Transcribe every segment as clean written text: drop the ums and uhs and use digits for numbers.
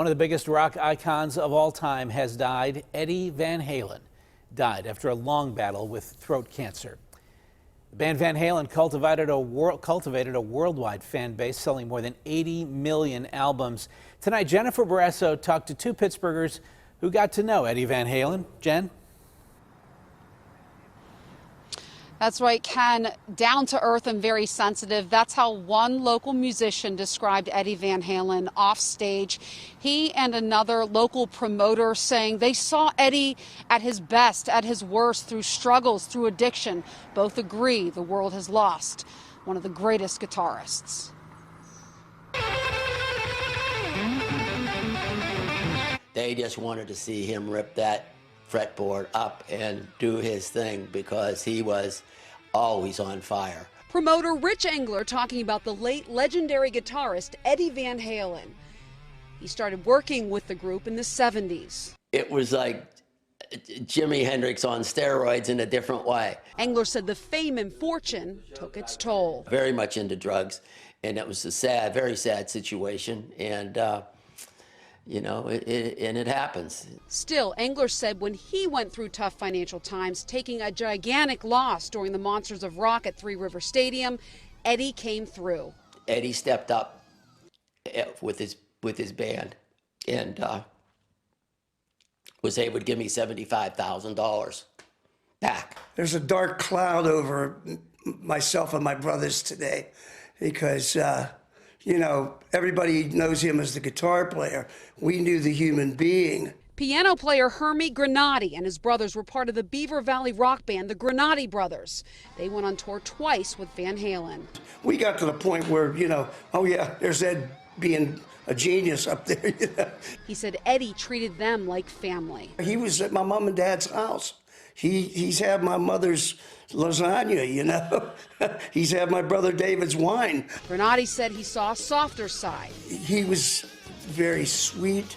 One of the biggest rock icons of all time has died. Eddie Van Halen died after a long battle with throat cancer. The band Van Halen cultivated a worldwide fan base, selling more than 80 million albums. Tonight, Jennifer Borrasso talked to two Pittsburghers who got to know Eddie Van Halen. Jen? That's right, Ken. Down to earth and very sensitive. That's how one local musician described Eddie Van Halen off stage. He and another local promoter saying they saw Eddie at his best, at his worst, through struggles, through addiction. Both agree the world has lost one of the greatest guitarists. They just wanted to see him rip that fretboard up and do his thing because he was always on fire. Promoter Rich Engler talking about the late legendary guitarist Eddie Van Halen. He started working with the group in the 70s. It was like Jimi Hendrix on steroids in a different way. Engler said the fame and fortune took its toll. Very much into drugs, and it was a sad, very sad situation, and you know, it happens. Still, Engler said when he went through tough financial times, taking a gigantic loss during the Monsters of Rock at Three River Stadium, Eddie came through. Eddie stepped up with his band and was able to give me $75,000 back. There's a dark cloud over myself and my brothers today because you know, everybody knows him as the guitar player. We knew the human being. Piano player Hermie Granati and his brothers were part of the Beaver Valley rock band, the Granati Brothers. They went on tour twice with Van Halen. We got to the point where, you know, oh yeah, there's Ed being a genius up there. You know? He said Eddie treated them like family. He was at my mom and dad's house. He's had my mother's lasagna, you know. He's had my brother David's wine. Granati said he saw a softer side. He was very sweet,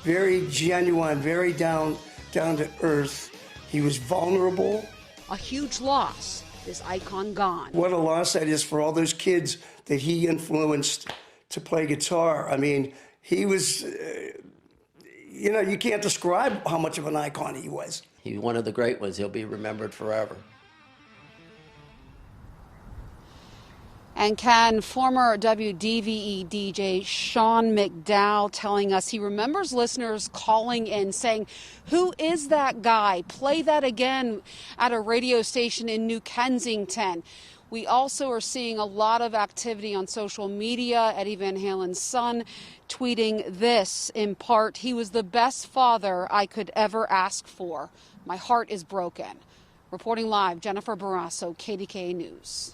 very genuine, very down to earth. He was vulnerable. A huge loss, this icon gone. What a loss that is for all those kids that he influenced to play guitar. I mean, he was, you know, you can't describe how much of an icon he was. He's one of the great ones. He'll be remembered forever. And Ken, former WDVE DJ Sean McDowell telling us he remembers listeners calling in saying, "Who is that guy? Play that again," at a radio station in New Kensington. We also are seeing a lot of activity on social media. Eddie Van Halen's son tweeting this in part, "He was the best father I could ever ask for. My heart is broken." Reporting live, Jennifer Borrasso, KDKA News.